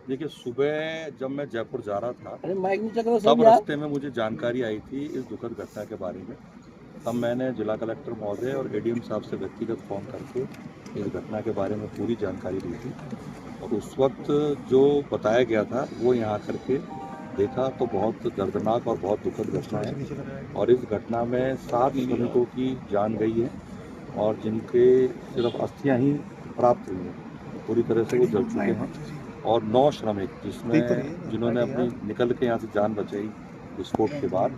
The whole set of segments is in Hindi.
देखिए, सुबह जब मैं जयपुर जा रहा था तब तब रास्ते में मुझे जानकारी आई थी इस दुखद घटना के बारे में। तब मैंने जिला कलेक्टर महोदय और एडीएम साहब से व्यक्तिगत फ़ोन करके इस घटना के बारे में पूरी जानकारी ली थी। और उस वक्त जो बताया गया था वो यहाँ आकर के देखा तो बहुत दर्दनाक और बहुत दुखद घटना है। और इस घटना में 7 श्रमिकों की जान गई है और जिनके सिर्फ अस्थियां ही प्राप्त हुई हैं, पूरी तरह से वो जल चुके हैं। और 9 श्रमिक जिन्होंने अपनी निकल के यहाँ से जान बचाई विस्फोट के बाद,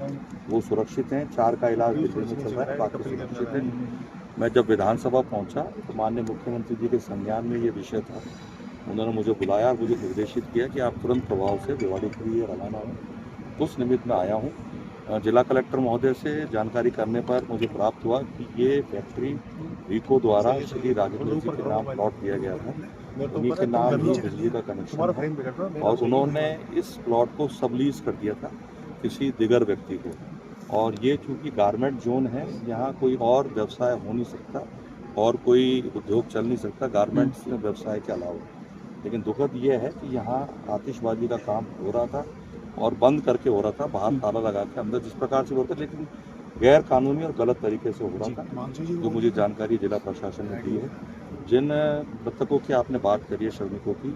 वो सुरक्षित हैं। 4 का इलाज दिल्ली में चल रहा है, बाकी सुरक्षित हैं। मैं जब विधानसभा पहुंचा तो माननीय मुख्यमंत्री जी के संज्ञान में ये विषय था। उन्होंने मुझे बुलाया और मुझे निर्देशित किया कि आप तुरंत प्रभाव से भिवाड़ी के लिए रवाना हो। उस निमित्त में आया हूँ। जिला कलेक्टर महोदय से जानकारी करने पर मुझे प्राप्त हुआ कि ये फैक्ट्री रीको द्वारा श्री राजेंद्र जी के नाम प्लॉट दिया गया था। उन्हीं के नाम ही बिजली का कनेक्शन है और उन्होंने इस प्लॉट को सबलीज कर दिया था किसी दिगर व्यक्ति को। और ये चूँकि गारमेंट जोन है, यहाँ कोई और व्यवसाय हो नहीं सकता और कोई उद्योग चल नहीं सकता गारमेंट्स व्यवसाय के अलावा। लेकिन दुखद ये है कि यहाँ आतिशबाजी का काम हो रहा था और बंद करके हो रहा था, बाहर ताला लगा के, अंदर जिस प्रकार से हो रहा था, लेकिन गैर कानूनी और गलत तरीके से हो रहा था, जो मुझे जानकारी जिला प्रशासन ने दी है। जिन मृतकों की आपने बात करी है, श्रमिकों की,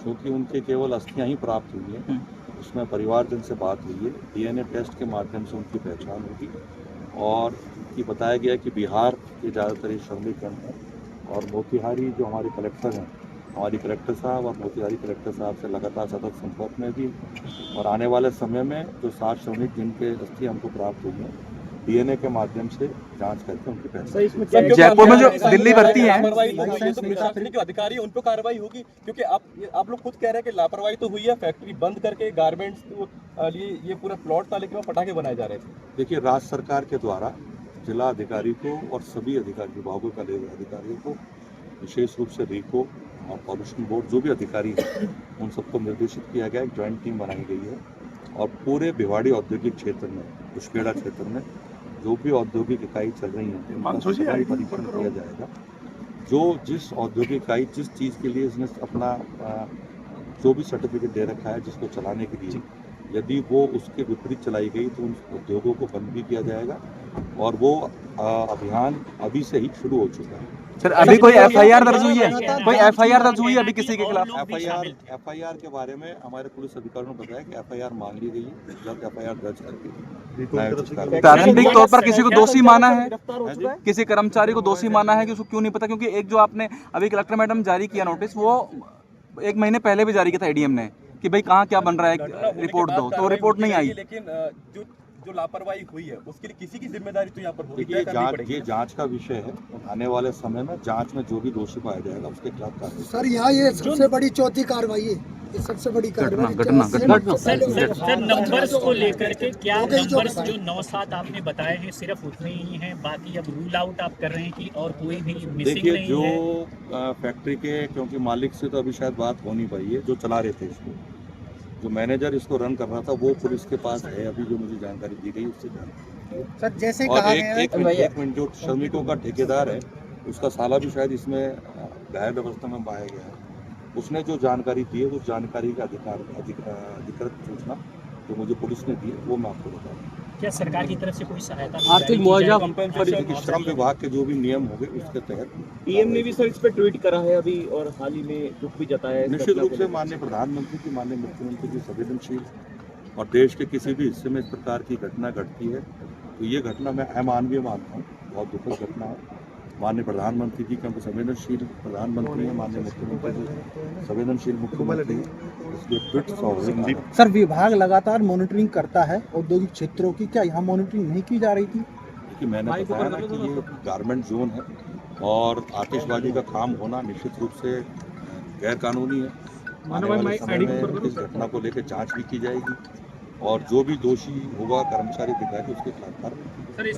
क्योंकि उनके केवल अस्थियां ही प्राप्त हुई हैं, उसमें परिवारजन से बात हुई है, डीएनए टेस्ट के माध्यम से उनकी पहचान होगी। और ये बताया गया कि बिहार के ज़्यादातर ये श्रमिकगण हैं और मोतिहारी जो हमारे कलेक्टर हैं, हमारी कलेक्टर साहब और मोतिहारी कलेक्टर साहब से लगातार सतत संपर्क में भी। और आने वाले समय में जो 7 श्रमिक जिनके अस्थि हमको प्राप्त हुई हैं, डीएनए के माध्यम से जांच करके उनकी पहचान। जयपुर में जो दिल्ली भर्ती है प्रशासनिक अधिकारी उन पर कार्रवाई होगी, क्योंकि आप लोग खुद कह रहे हैं कि लापरवाही तो हुई है, फैक्ट्री बंद करके गारमेंट्स के लिए ये पूरा प्लॉट था, लेकिन वो पटाखे बनाए जा रहे थे। देखिए, राज्य सरकार के द्वारा जिला अधिकारी को और सभी अधिकारी विभागों का अधिकारियों को, विशेष रूप से रीको और पॉल्यूशन बोर्ड जो भी अधिकारी हैं, उन सबको निर्देशित किया गया। एक ज्वाइंट टीम बनाई गई है और पूरे भिवाड़ी औद्योगिक क्षेत्र में, पुष्पेड़ा क्षेत्र में जो भी औद्योगिक इकाई चल रही है उनका सफाई परीक्षण किया जाएगा। जो जिस औद्योगिक इकाई जिस चीज़ के लिए इसने अपना जो भी सर्टिफिकेट दे रखा है जिसको चलाने के लिए, यदि वो उसके विपरीत चलाई गई तो उन उद्योगों को बंद भी किया जाएगा। और वो अभियान अभी से ही शुरू हो चुका है। सर, अभी कोई एफआईआर दर्ज हुई है? कोई एफआईआर दर्ज हुई है अभी किसी के खिलाफ? एफआईआर के बारे में हमारे पुलिस अधिकारियों ने बताया कि एफआईआर मान ली गई है। जल्द एफआईआर दर्ज करके प्रारंभिक तौर पर किसी को दोषी माना है? किसी कर्मचारी को दोषी माना है कि उसको क्यों नहीं पता? क्योंकि एक जो आपने अभी कलेक्टर मैडम जारी किया नोटिस, वो 1 महीने पहले भी जारी किया था एडीएम ने कि भाई कहाँ क्या बन रहा है, रिपोर्ट दो, तो रिपोर्ट नहीं आई। लेकिन जो लापरवाही हुई है उसके लिए किसी की जिम्मेदारी तो यहाँ पर होगी। ये जांच का विषय है। आने वाले समय में जांच में जो भी दोषी पाया जाएगा उसके खिलाफ कार्रवाई। सर, यहाँ ये सबसे बड़ी चौथी कार्रवाई है, ये सबसे बड़ी कार्रवाई। सर, नंबर्स को लेकर के क्या नंबर्स जो 9-7 आपने बताए हैं सिर्फ उतने ही हैं, बाकी अब रूल आउट आप कर रहे हैं कि और कोई भी मिसिंग नहीं है? देखिए, जो फैक्ट्री के, क्योंकि मालिक से तो अभी शायद बात हो नहीं पाई है, जो चला रहे थे इसको, जो मैनेजर इसको रन कर रहा था, वो पुलिस के पास है अभी, जो मुझे जानकारी दी गई उससे जानकारी। सर, जैसे और एक मिनट, जो श्रमिकों का ठेकेदार है उसका साला भी शायद इसमें घायल अवस्था में पाया गया है। उसने जो जानकारी दी है, उस जानकारी का अधिकृत सूचना जो मुझे पुलिस ने दी है वो मैं आपको बता दूँ। क्या सरकार की तरफ से कोई सहायता आर्थिक मुआवजा श्रम विभाग के जो भी नियम होंगे उसके तहत। पीएम ने भी सर इस पर ट्वीट करा है अभी और हाल ही में दुख भी जताया है। निश्चित रूप से माननीय प्रधानमंत्री की, माननीय मुख्यमंत्री की संवेदनशील, और देश के किसी भी हिस्से में इस प्रकार की घटना घटती है तो ये घटना मैं अमानवीय मानता हूँ, बहुत दुखद घटना है। माननीय प्रधानमंत्री जी, क्योंकि संवेदनशील प्रधानमंत्री है, माननीय मुख्यमंत्री जी संवेदनशील मुख्यमंत्री, इसलिए ट्वीट स्वाभाविक। सर, विभाग लगातार मॉनिटरिंग करता है औद्योगिक क्षेत्रों की, क्या यहाँ मॉनिटरिंग नहीं की जा रही थी? कि मैंने बताया ना कि ये गारमेंट जोन है और आतिशबाजी का काम होना निश्चित रूप से गैर कानूनी है। आने वाले समय में इस घटना को लेकर जांच भी की जाएगी और जो भी दोषी होगा कर्मचारी अधिकारी उसके खिलाफ कार्रवाई।